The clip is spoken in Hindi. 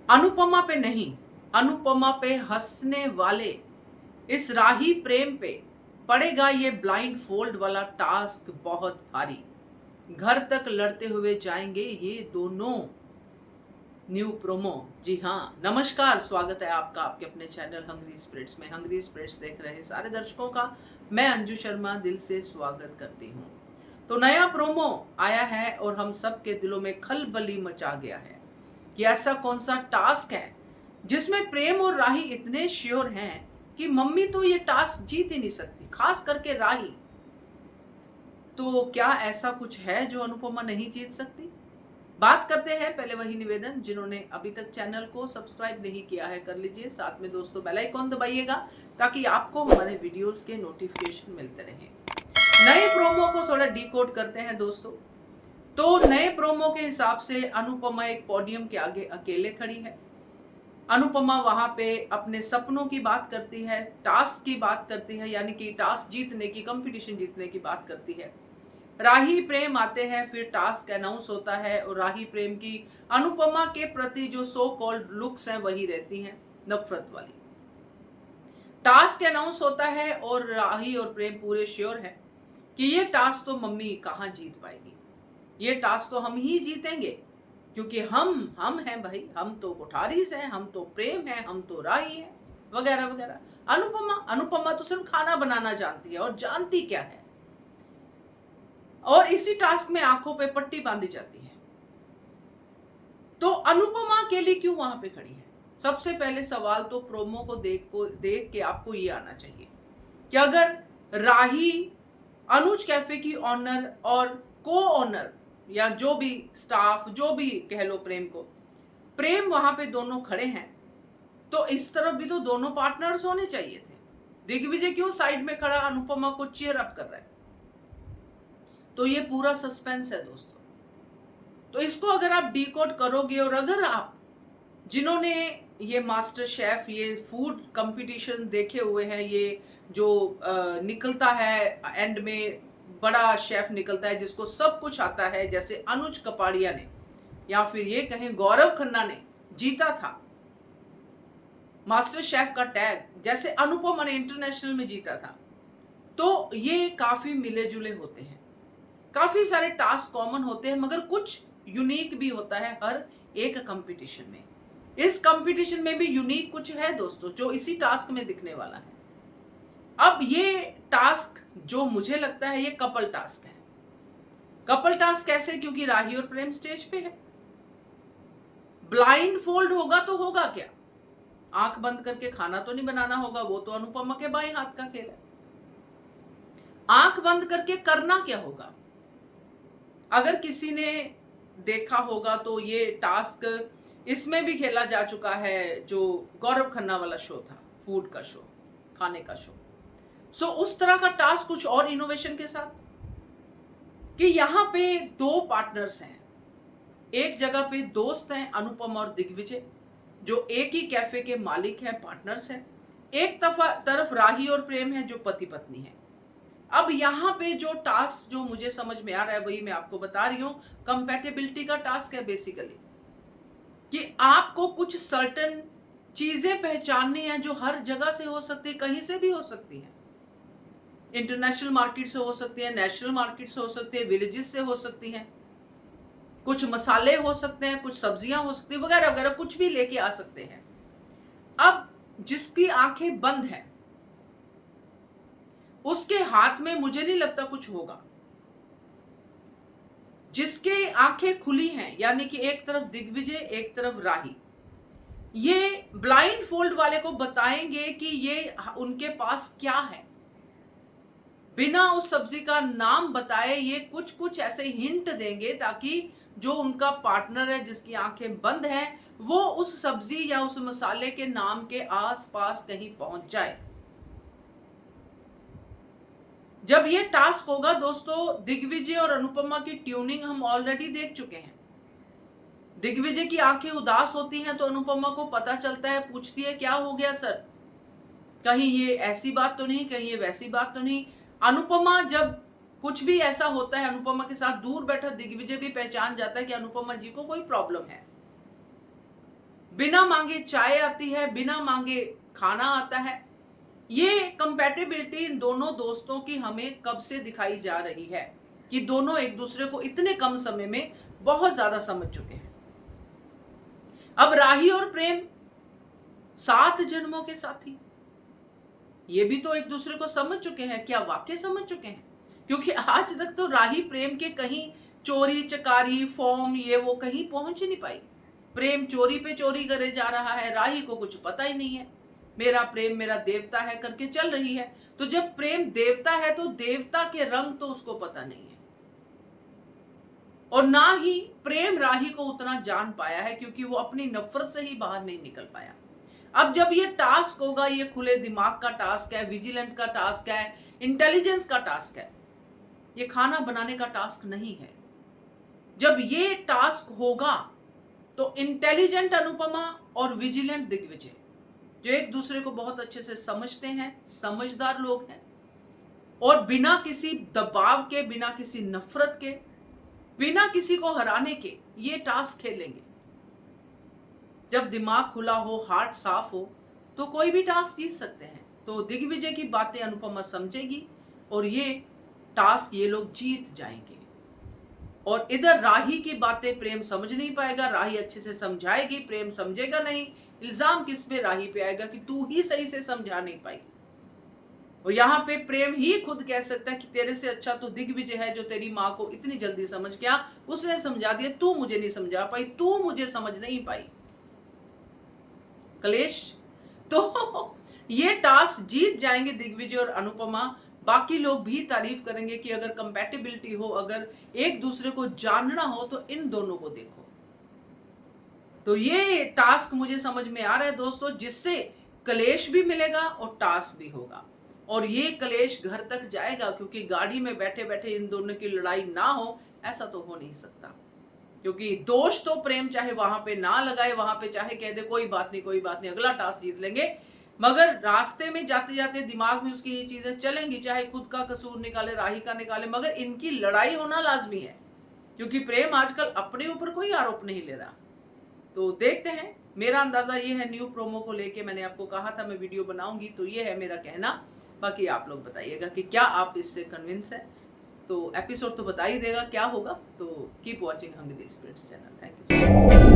अनुपमा पे नहीं, अनुपमा पे हंसने वाले इस राही प्रेम पे पड़ेगा ये ब्लाइंड फोल्ड वाला टास्क बहुत भारी। घर तक लड़ते हुए जाएंगे ये दोनों। New promo. जी हाँ, नमस्कार, स्वागत है आपका आपके अपने चैनल हंग्री स्पिरिट्स में। हंग्री स्पिरिट्स देख रहे सारे दर्शकों का मैं अंजू शर्मा दिल से स्वागत करती हूँ। तो नया प्रोमो आया है और हम सब के दिलों में खलबली मचा गया है कि ऐसा कौन सा टास्क है जिसमें प्रेम और राही इतने श्योर हैं कि मम्मी तो ये टास्क जीत ही नहीं सकती, खास करके राही। तो क्या ऐसा कुछ है जो अनुपमा नहीं जीत सकती? बात करते हैं। पहले वही निवेदन, जिन्होंने अभी तक चैनल को सब्सक्राइब नहीं किया है कर लीजिए, साथ में दोस्तों बेल आइकॉन दबाइएगा ताकि आपको हमारे वीडियोस के नोटिफिकेशन मिलते रहें। नए प्रोमो को थोड़ा डीकोड करते हैं दोस्तों। तो नए प्रोमो के हिसाब से अनुपमा एक पोडियम के आगे अकेले खड़ी है। अनुपमा वहां पे अपने सपनों की बात करती है, टास्क की बात करती है, यानी कि टास्क जीतने की, कंपटीशन जीतने की बात करती है। राही प्रेम आते हैं, फिर टास्क अनाउंस होता है और राही प्रेम की अनुपमा के प्रति जो सो कॉल्ड लुक्स हैं वही रहती हैं, नफरत वाली। टास्क अनाउंस होता है और राही और प्रेम पूरे श्योर है कि ये टास्क तो मम्मी कहाँ जीत पाएगी, ये टास्क तो हम ही जीतेंगे क्योंकि हम हैं भाई, हम तो कोठारीज हैं, हम तो प्रेम है, हम तो राही है, वगैरह वगैरह। अनुपमा तो सिर्फ खाना बनाना जानती है, और जानती क्या है। और इसी टास्क में आंखों पे पट्टी बांधी जाती है। तो अनुपमा अकेली क्यों वहां पे खड़ी है? सबसे पहले सवाल तो प्रोमो को देख के आपको ये आना चाहिए कि अगर राही अनुज कैफे की ऑनर और को ऑनर या जो भी स्टाफ, जो भी कह लो, प्रेम वहां पे दोनों खड़े हैं, तो इस तरफ भी तो दोनों पार्टनर्स होने चाहिए थे। दिग्विजय क्यों साइड में खड़ा अनुपमा को चीयर अप कर रहा है? तो ये पूरा सस्पेंस है दोस्तों। तो इसको अगर आप डिकोड करोगे, और अगर आप जिन्होंने ये मास्टर शेफ, ये फूड कंपटीशन देखे हुए हैं, ये जो निकलता है एंड में, बड़ा शेफ निकलता है जिसको सब कुछ आता है, जैसे अनुज कपाड़िया ने या फिर ये कहें गौरव खन्ना ने जीता था मास्टर शेफ का टैग, जैसे अनुपमा ने इंटरनेशनल में जीता था। तो ये काफी मिले जुले होते हैं, काफी सारे टास्क कॉमन होते हैं, मगर कुछ यूनिक भी होता है हर एक कंपटीशन में। इस कंपटीशन में भी यूनिक कुछ है दोस्तों जो इसी टास्क में दिखने वाला है। अब ये टास्क जो मुझे लगता है ये कपल टास्क है। कपल टास्क कैसे? क्योंकि राही और प्रेम स्टेज पे है। ब्लाइंड फोल्ड होगा तो होगा क्या? आंख बंद करके खाना तो नहीं बनाना होगा, वो तो अनुपमा के बाएं हाथ का खेल है। आंख बंद करके करना क्या होगा? अगर किसी ने देखा होगा तो ये टास्क इसमें भी खेला जा चुका है, जो गौरव खन्ना वाला शो था, फूड का शो, खाने का शो। सो उस तरह का टास्क कुछ और इनोवेशन के साथ, कि यहां पे दो पार्टनर्स हैं, एक जगह पे दोस्त हैं अनुपम और दिग्विजय, जो एक ही कैफे के मालिक हैं, पार्टनर्स हैं। एक तरफ राही और प्रेम है जो पति पत्नी है। अब यहाँ पे जो टास्क जो मुझे समझ में आ रहा है वही मैं आपको बता रही हूं। कंपैटिबिलिटी का टास्क है बेसिकली, कि आपको कुछ सर्टेन चीजें पहचाननी है जो हर जगह से हो सकती है, कहीं से भी हो सकती है। इंटरनेशनल मार्केट से हो सकती है, नेशनल मार्केट से हो सकती है, विलेजेस से हो सकती हैं, कुछ मसाले हो सकते हैं, कुछ सब्जियां हो सकती है, वगैरह वगैरह, कुछ भी लेके आ सकते हैं। अब जिसकी आंखें बंद है उसके हाथ में मुझे नहीं लगता कुछ होगा। जिसके आंखें खुली हैं, यानी कि एक तरफ दिग्विजय एक तरफ राही, ये ब्लाइंड फोल्ड वाले को बताएंगे कि ये उनके पास क्या है। बिना उस सब्जी का नाम बताए ये कुछ कुछ ऐसे हिंट देंगे ताकि जो उनका पार्टनर है जिसकी आंखें बंद हैं वो उस सब्जी या उस मसाले के नाम के आसपास कहीं पहुंच जाए। जब ये टास्क होगा दोस्तों, दिग्विजय और अनुपमा की ट्यूनिंग हम ऑलरेडी देख चुके हैं। दिग्विजय की आंखें उदास होती हैं तो अनुपमा को पता चलता है, पूछती है क्या हो गया सर, कहीं ये ऐसी बात तो नहीं, कहीं ये वैसी बात तो नहीं। अनुपमा जब कुछ भी ऐसा होता है, अनुपमा के साथ दूर बैठा दिग्विजय भी पहचान जाता है कि अनुपमा जी को कोई प्रॉब्लम है। बिना मांगे चाय आती है, बिना मांगे खाना आता है। ये कंपैटिबिलिटी इन दोनों दोस्तों की हमें कब से दिखाई जा रही है कि दोनों एक दूसरे को इतने कम समय में बहुत ज्यादा समझ चुके हैं। अब राही और प्रेम 7 जन्मों के साथी, ये भी तो एक दूसरे को समझ चुके हैं। क्या वाकई समझ चुके हैं? क्योंकि आज तक तो राही प्रेम के कहीं चोरी चकारी फॉर्म ये वो कहीं पहुंच ही नहीं पाई। प्रेम चोरी पे चोरी करे जा रहा है, राही को कुछ पता ही नहीं है। मेरा प्रेम मेरा देवता है करके चल रही है। तो जब प्रेम देवता है तो देवता के रंग तो उसको पता नहीं है, और ना ही प्रेम राही को उतना जान पाया है, क्योंकि वो अपनी नफरत से ही बाहर नहीं निकल पाया। अब जब ये टास्क होगा, ये खुले दिमाग का टास्क है, विजिलेंट का टास्क है, इंटेलिजेंस का टास्क है, ये खाना बनाने का टास्क नहीं है। जब ये टास्क होगा तो इंटेलिजेंट अनुपमा और विजिलेंट दिग्विजय, जो एक दूसरे को बहुत अच्छे से समझते हैं, समझदार लोग हैं, और बिना किसी दबाव के, बिना किसी नफरत के, बिना किसी को हराने के ये टास्क खेलेंगे। जब दिमाग खुला हो, हार्ट साफ हो, तो कोई भी टास्क जीत सकते हैं। तो दिग्विजय की बातें अनुपमा समझेगी और ये टास्क ये लोग जीत जाएंगे। और इधर राही की बातें प्रेम समझ नहीं पाएगा, राही अच्छे से समझाएगी, प्रेम समझेगा नहीं। इल्जाम किस पे? राही पे आएगा कि तू ही सही से समझा नहीं पाई। और यहाँ पे प्रेम ही खुद कह सकता है कि तेरे से अच्छा तो दिग्विजय है, जो तेरी माँ को इतनी जल्दी समझ गया, उसने समझा दिया, तू मुझे नहीं समझा पाई, तू मुझे समझ नहीं पाई। कलेश। तो ये टास्क जीत जाएंगे दिग्विजय और अनुपमा। बाकी लोग भी तारीफ करेंगे कि अगर कंपैटिबिलिटी हो, अगर एक दूसरे को जानना हो, तो इन दोनों को देखो। तो ये टास्क मुझे समझ में आ रहा है दोस्तों, जिससे कलेश भी मिलेगा और टास्क भी होगा। और ये कलेश घर तक जाएगा, क्योंकि गाड़ी में बैठे बैठे इन दोनों की लड़ाई ना हो, ऐसा तो हो नहीं सकता। क्योंकि दोष तो प्रेम चाहे वहां पे ना लगाए, वहां पे चाहे कह दे कोई बात नहीं कोई बात नहीं, अगला टास्क जीत लेंगे, मगर रास्ते में जाते जाते दिमाग में उसकी ये चीजें चलेंगी, चाहे खुद का कसूर निकाले, राही का निकाले, मगर इनकी लड़ाई होना लाजमी है। क्योंकि प्रेम आजकल अपने ऊपर कोई आरोप नहीं ले रहा। तो देखते हैं। मेरा अंदाजा ये है, न्यू प्रोमो को लेके मैंने आपको कहा था मैं वीडियो बनाऊंगी, तो ये है मेरा कहना। बाकी आप लोग बताइएगा कि क्या आप इससे कन्विंस है। तो एपिसोड तो बता ही देगा क्या होगा। तो keep watching hungry spirits channel. Thank you.